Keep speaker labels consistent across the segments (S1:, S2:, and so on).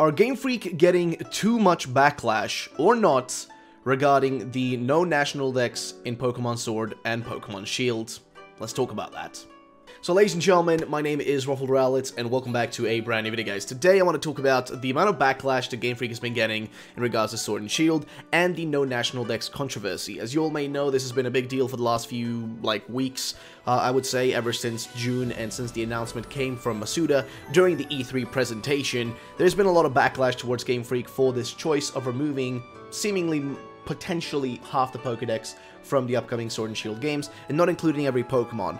S1: Are Game Freak getting too much backlash or not regarding the no national dex in Pokemon Sword and Pokemon Shield? Let's talk about that. So ladies and gentlemen, my name is Ruffled Rowlett, and welcome back to a brand new video, guys. Today I want to talk about the amount of backlash that Game Freak has been getting in regards to Sword and Shield, and the no national dex controversy. As you all may know, this has been a big deal for the last few, weeks, I would say, ever since June, and since the announcement came from Masuda during the E3 presentation. There's been a lot of backlash towards Game Freak for this choice of removing, seemingly, potentially half the Pokedex from the upcoming Sword and Shield games, and not including every Pokemon.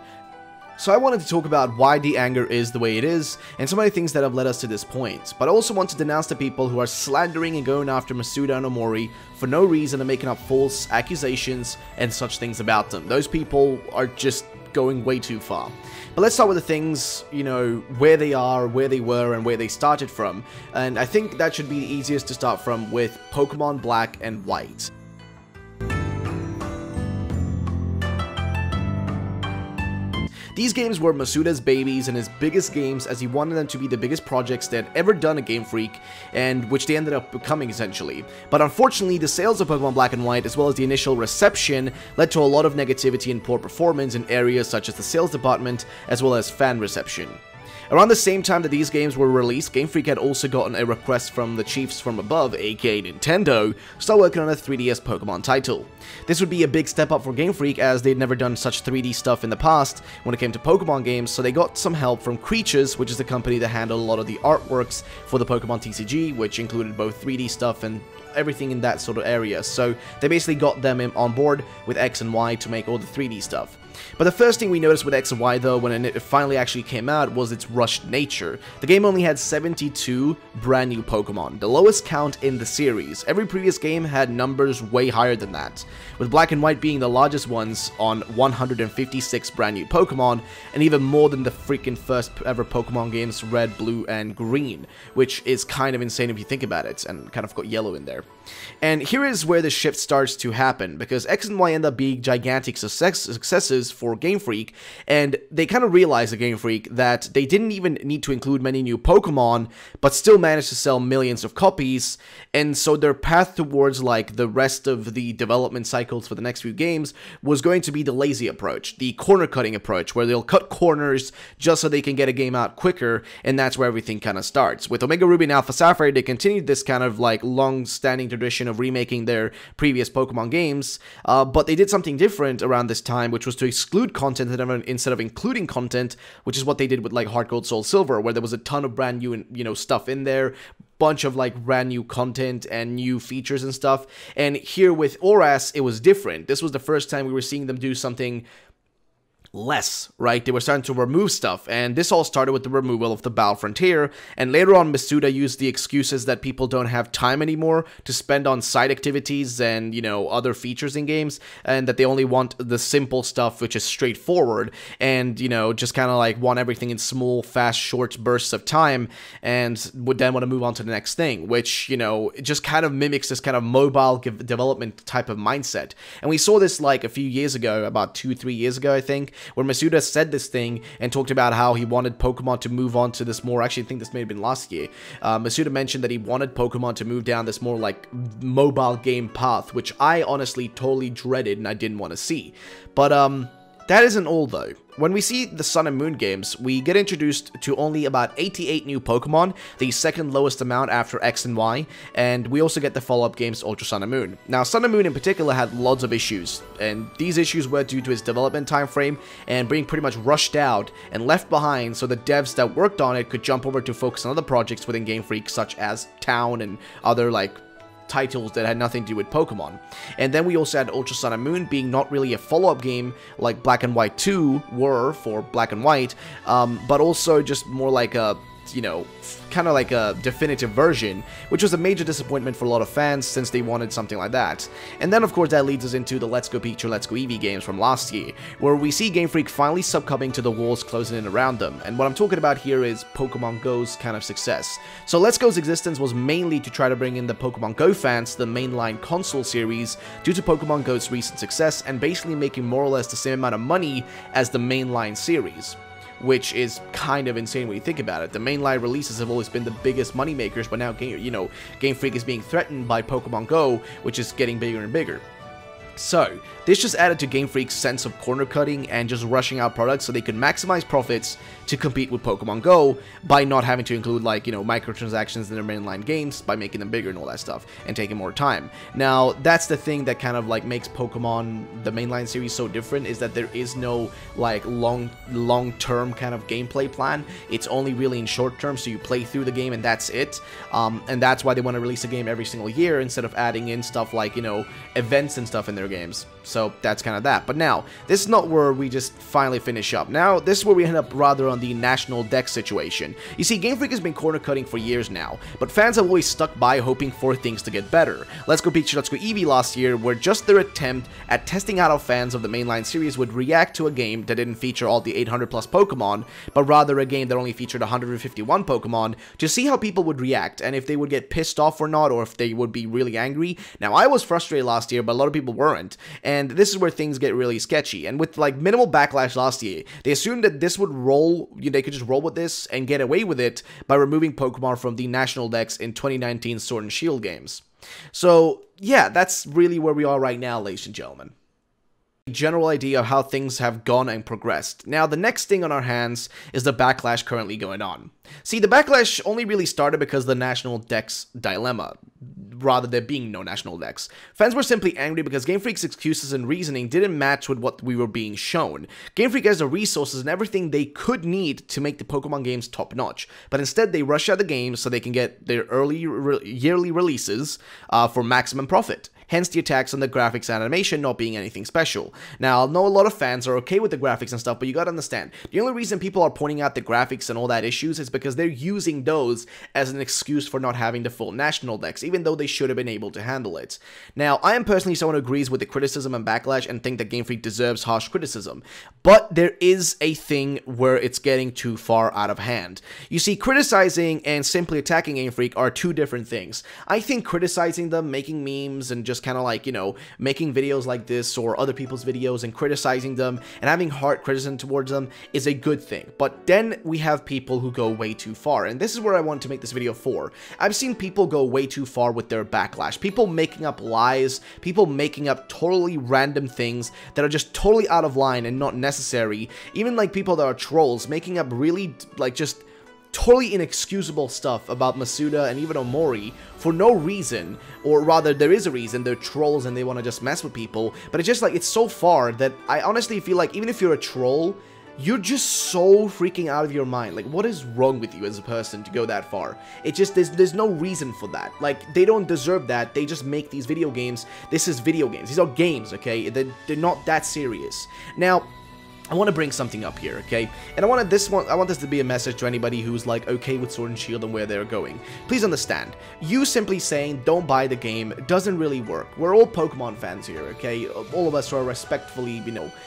S1: So I wanted to talk about why the anger is the way it is, and some of the things that have led us to this point. But I also want to denounce the people who are slandering and going after Masuda and Omori for no reason and making up false accusations and such things about them. Those people are just going way too far. But let's start with the things, where they are, where they were, and where they started from. And I think that should be the easiest to start from with Pokemon Black and White. These games were Masuda's babies and his biggest games, as he wanted them to be the biggest projects they had ever done at Game Freak, and which they ended up becoming essentially. But unfortunately, the sales of Pokemon Black and White, as well as the initial reception, led to a lot of negativity and poor performance in areas such as the sales department, as well as fan reception. Around the same time that these games were released, Game Freak had also gotten a request from the chiefs from above, aka Nintendo, to start working on a 3DS Pokemon title. This would be a big step up for Game Freak, as they'd never done such 3D stuff in the past when it came to Pokemon games, so they got some help from Creatures, which is the company that handled a lot of the artworks for the Pokemon TCG, which included both 3D stuff and everything in that sort of area. So they basically got them on board with X and Y to make all the 3D stuff. But the first thing we noticed with X and Y, though, when it finally actually came out, was its rushed nature. The game only had 72 brand new Pokemon, the lowest count in the series. Every previous game had numbers way higher than that, with Black and White being the largest ones on 156 brand new Pokemon, and even more than the freaking first ever Pokemon games, Red, Blue, and Green, which is kind of insane if you think about it, and kind of got yellow in there. And here is where the shift starts to happen, because X and Y end up being gigantic successes for Game Freak, and they kind of realized at Game Freak that they didn't even need to include many new Pokemon, but still managed to sell millions of copies, and so their path towards the rest of the development cycles for the next few games was going to be the lazy approach, the corner-cutting approach, where they'll cut corners just so they can get a game out quicker, and that's where everything kind of starts. With Omega Ruby and Alpha Sapphire, they continued this kind of long-standing tradition of remaking their previous Pokemon games, but they did something different around this time, which was to exclude content instead of including content, which is what they did with Heart Gold Soul Silver, where there was a ton of brand new stuff in there, bunch of brand new content and new features and stuff. And here with ORAS, it was different. This was the first time we were seeing them do something less, right? They were starting to remove stuff, and this all started with the removal of the Battle Frontier, and later on Masuda used the excuses that people don't have time anymore to spend on side activities and, other features in games, and that they only want the simple stuff, which is straightforward, and, just kind of want everything in small, fast, short bursts of time, and would then want to move on to the next thing, which, it just kind of mimics this kind of mobile development type of mindset. And we saw this a few years ago, about 2-3 years ago, I think, where Masuda said this thing and talked about how he wanted Pokemon to move on to this more, actually I think this may have been last year, Masuda mentioned that he wanted Pokemon to move down this more mobile game path, which I honestly totally dreaded and I didn't want to see. But that isn't all though. When we see the Sun and Moon games, we get introduced to only about 88 new Pokemon, the second lowest amount after X and Y, and we also get the follow-up games Ultra Sun and Moon. Now, Sun and Moon in particular had lots of issues, and these issues were due to its development time frame and being pretty much rushed out and left behind so the devs that worked on it could jump over to focus on other projects within Game Freak, such as Town and other titles that had nothing to do with Pokemon. And then we also had Ultra Sun and Moon being not really a follow-up game like Black and White 2 were for Black and White, but also just more like a kind of like a definitive version, which was a major disappointment for a lot of fans since they wanted something like that. And then of course that leads us into the Let's Go Pikachu, Let's Go Eevee games from last year, where we see Game Freak finally succumbing to the walls closing in around them. And what I'm talking about here is Pokemon Go's kind of success. So Let's Go's existence was mainly to try to bring in the Pokemon Go fans to the mainline console series due to Pokemon Go's recent success and basically making more or less the same amount of money as the mainline series. which is kind of insane when you think about it. The mainline releases have always been the biggest money makers, but now Game Freak is being threatened by Pokemon Go, which is getting bigger and bigger. So, this just added to Game Freak's sense of corner cutting and just rushing out products so they could maximize profits to compete with Pokemon Go by not having to include, like, microtransactions in their mainline games by making them bigger and all that stuff and taking more time. Now, that's the thing that kind of, like, makes Pokemon, the mainline series, so different, is that there is no, like, long-term kind of gameplay plan. It's only really in short term, so you play through the game and that's it. And that's why they want to release a game every single year instead of adding in stuff like, events and stuff in their games. So that's kind of that. But now, this is not where we just finally finish up. Now, this is where we end up rather on the National Dex situation. You see, Game Freak has been corner cutting for years now, but fans have always stuck by hoping for things to get better. Let's Go Pikachu, Let's Go Eevee last year were just their attempt at testing out how fans of the mainline series would react to a game that didn't feature all the 800 plus Pokemon, but rather a game that only featured 151 Pokemon, to see how people would react and if they would get pissed off or not, or if they would be really angry. Now, I was frustrated last year, but a lot of people weren't, and this is where things get really sketchy. And with like minimal backlash last year, they assumed that this would roll, they could just roll with this and get away with it by removing Pokemon from the National Dex in 2019 Sword and Shield games. So yeah, that's really where we are right now, ladies and gentlemen. General idea of how things have gone and progressed. Now, the next thing on our hands is the backlash currently going on. See, the backlash only really started because of the National Dex dilemma, rather there being no National Dex. Fans were simply angry because Game Freak's excuses and reasoning didn't match with what we were being shown. Game Freak has the resources and everything they could need to make the Pokemon games top-notch, but instead they rush out the games so they can get their early yearly releases for maximum profit. Hence the attacks on the graphics and animation not being anything special. Now, I know a lot of fans are okay with the graphics and stuff, but you gotta understand, the only reason people are pointing out the graphics and all that issues is because they're using those as an excuse for not having the full National Dex, even though they should have been able to handle it. Now, I am personally someone who agrees with the criticism and backlash and think that Game Freak deserves harsh criticism, but there is a thing where it's getting too far out of hand. You see, criticizing and simply attacking Game Freak are two different things. I think criticizing them, making memes, and just kind of like, making videos like this or other people's videos and criticizing them and having hard criticism towards them is a good thing. But then we have people who go way too far, and this is where I want to make this video for. I've seen people go way too far with their backlash. People making up lies, people making up totally random things that are just totally out of line and not necessary. Even like people that are trolls making up really like just totally inexcusable stuff about Masuda and even Omori for no reason, or rather there is a reason. They're trolls and they want to just mess with people, but it's just like, it's so far that I honestly feel like even if you're a troll, you're just so freaking out of your mind. Like, what is wrong with you as a person to go that far? It just, there's no reason for that. Like, they don't deserve that. They just make these video games. This is video games. These are games, okay? They're not that serious. Now, I want to bring something up here, okay? And I want this to be a message to anybody who's like okay with Sword and Shield and where they're going. Please understand, you simply saying don't buy the game doesn't really work. We're all Pokemon fans here, okay? All of us are respectfully,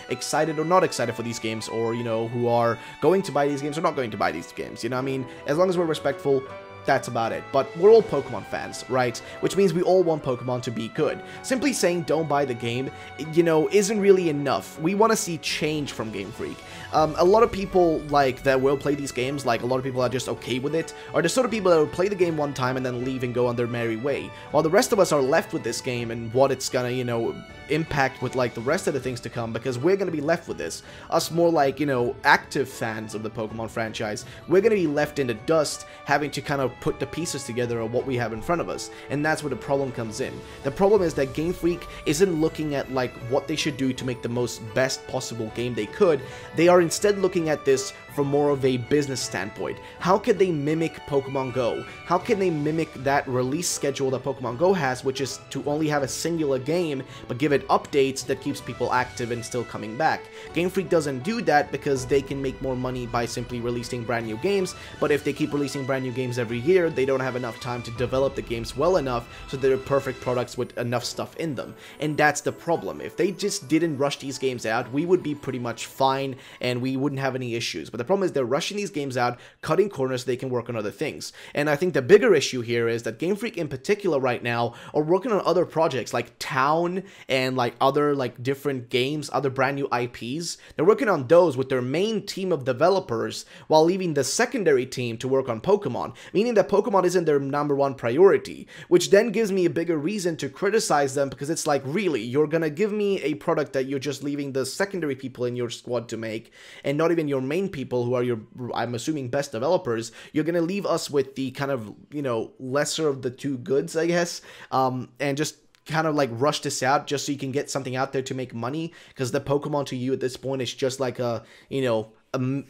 S1: excited or not excited for these games, or, who are going to buy these games or not going to buy these games, you know what I mean? As long as we're respectful, that's about it. But we're all Pokemon fans, right? Which means we all want Pokemon to be good. Simply saying don't buy the game, isn't really enough. We want to see change from Game Freak. A lot of people like that will play these games, like a lot of people are just okay with it, are the sort of people that will play the game one time and then leave and go on their merry way, while the rest of us are left with this game and what it's gonna, impact with like the rest of the things to come, because we're gonna be left with this. Us more like, active fans of the Pokemon franchise, we're gonna be left in the dust having to kind of put the pieces together of what we have in front of us, and that's where the problem comes in. The problem is that Game Freak isn't looking at like what they should do to make the best possible game they could. They are instead looking at this from more of a business standpoint. How can they mimic Pokemon Go? How can they mimic that release schedule that Pokemon Go has, which is to only have a singular game, but give it updates that keeps people active and still coming back? Game Freak doesn't do that because they can make more money by simply releasing brand new games, but if they keep releasing brand new games every year, they don't have enough time to develop the games well enough so they're perfect products with enough stuff in them. And that's the problem. If they just didn't rush these games out, we would be pretty much fine and we wouldn't have any issues. But the problem is they're rushing these games out, cutting corners so they can work on other things. And I think the bigger issue here is that Game Freak in particular right now are working on other projects like Town and like other like different games, other brand new IPs. They're working on those with their main team of developers while leaving the secondary team to work on Pokemon, meaning that Pokemon isn't their #1 priority, which then gives me a bigger reason to criticize them, because it's like, really, you're gonna give me a product that you're just leaving the secondary people in your squad to make, and not even your main people who are your, I'm assuming, best developers. You're gonna leave us with the kind of, you know, lesser of the two goods, I guess, and just kind of like rush this out just so you can get something out there to make money, because the Pokemon to you at this point is just like a, you know,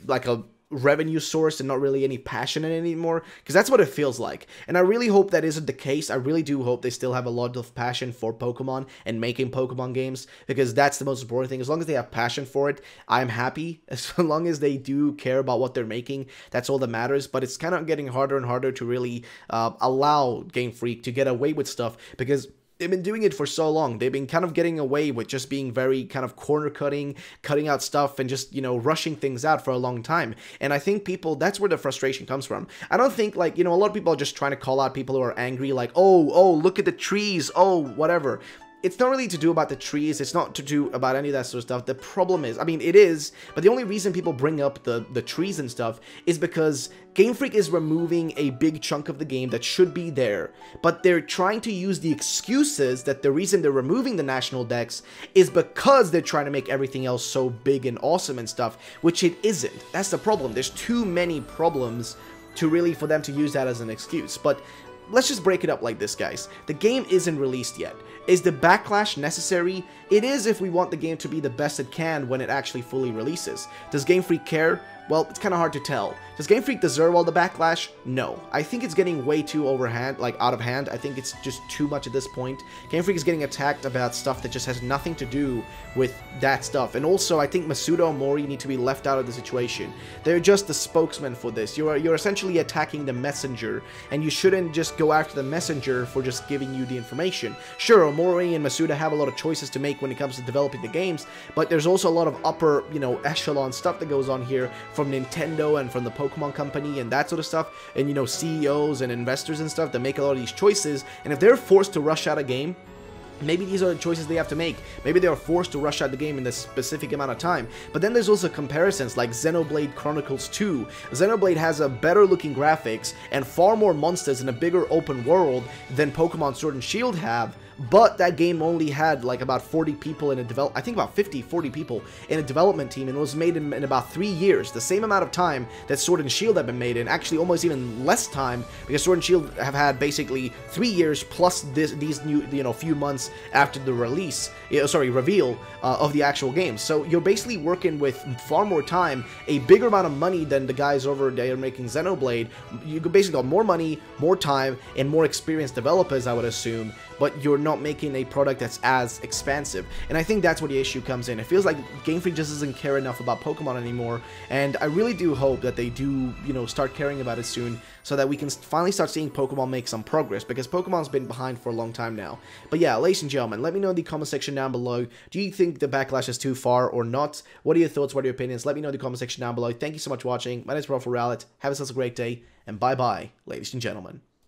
S1: like a revenue source and not really any passion in it anymore, because that's what it feels like. And I really hope that isn't the case. I really do hope they still have a lot of passion for Pokemon and making Pokemon games, because that's the most important thing. As long as they have passion for it, I'm happy. As long as they do care about what they're making, that's all that matters. But it's kind of getting harder and harder to really allow Game Freak to get away with stuff, because they've been doing it for so long. They've been kind of getting away with just being very kind of corner cutting out stuff and just, you know, rushing things out for a long time. And I think people, that's where the frustration comes from. I don't think, like, you know, a lot of people are just trying to call out people who are angry, like, oh, look at the trees, oh, whatever. It's not really to do about the trees, it's not to do about any of that sort of stuff. The problem is, I mean, it is, but the only reason people bring up the trees and stuff is because Game Freak is removing a big chunk of the game that should be there, but they're trying to use the excuses that the reason they're removing the National Dex is because they're trying to make everything else so big and awesome and stuff, which it isn't. That's the problem. There's too many problems to really, for them to use that as an excuse. But let's just break it up like this, guys. The game isn't released yet. Is the backlash necessary? It is if we want the game to be the best it can when it actually fully releases. Does Game Freak care? Well, it's kind of hard to tell. Does Game Freak deserve all the backlash? No. I think it's getting way too out of hand. I think it's just too much at this point. Game Freak is getting attacked about stuff that just has nothing to do with that stuff. And also, I think Masuda and Mori need to be left out of the situation. They're just the spokesman for this. You're essentially attacking the messenger, and you shouldn't just go after the messenger for just giving you the information. Sure, Mori and Masuda have a lot of choices to make when it comes to developing the games, but there's also a lot of upper, you know, echelon stuff that goes on here from Nintendo and from the Pokemon Company and that sort of stuff, and, you know, CEOs and investors and stuff that make a lot of these choices. And if they're forced to rush out a game, maybe these are the choices they have to make. Maybe they are forced to rush out the game in this specific amount of time. But then there's also comparisons like Xenoblade Chronicles 2. Xenoblade has a better looking graphics and far more monsters in a bigger open world than Pokemon Sword and Shield have. But that game only had like about 40 people in a I think about 40 people in a development team, and it was made in about 3 years, the same amount of time that Sword and Shield have been made in, actually almost even less time, because Sword and Shield have had basically 3 years plus these new, you know, few months after the reveal of the actual game. So you're basically working with far more time, a bigger amount of money than the guys over there making Xenoblade. You basically got more money, more time, and more experienced developers, I would assume, but you're not making a product that's as expansive. And I think that's where the issue comes in. It feels like Game Freak just doesn't care enough about Pokemon anymore, and I really do hope that they do, you know, start caring about it soon, so that we can finally start seeing Pokemon make some progress, because Pokemon's been behind for a long time now. But yeah, ladies and gentlemen, let me know in the comment section down below. Do you think the backlash is too far or not? What are your thoughts? What are your opinions? Let me know in the comment section down below. Thank you so much for watching. My name is Ralph. Have yourselves a great day, and bye-bye, ladies and gentlemen.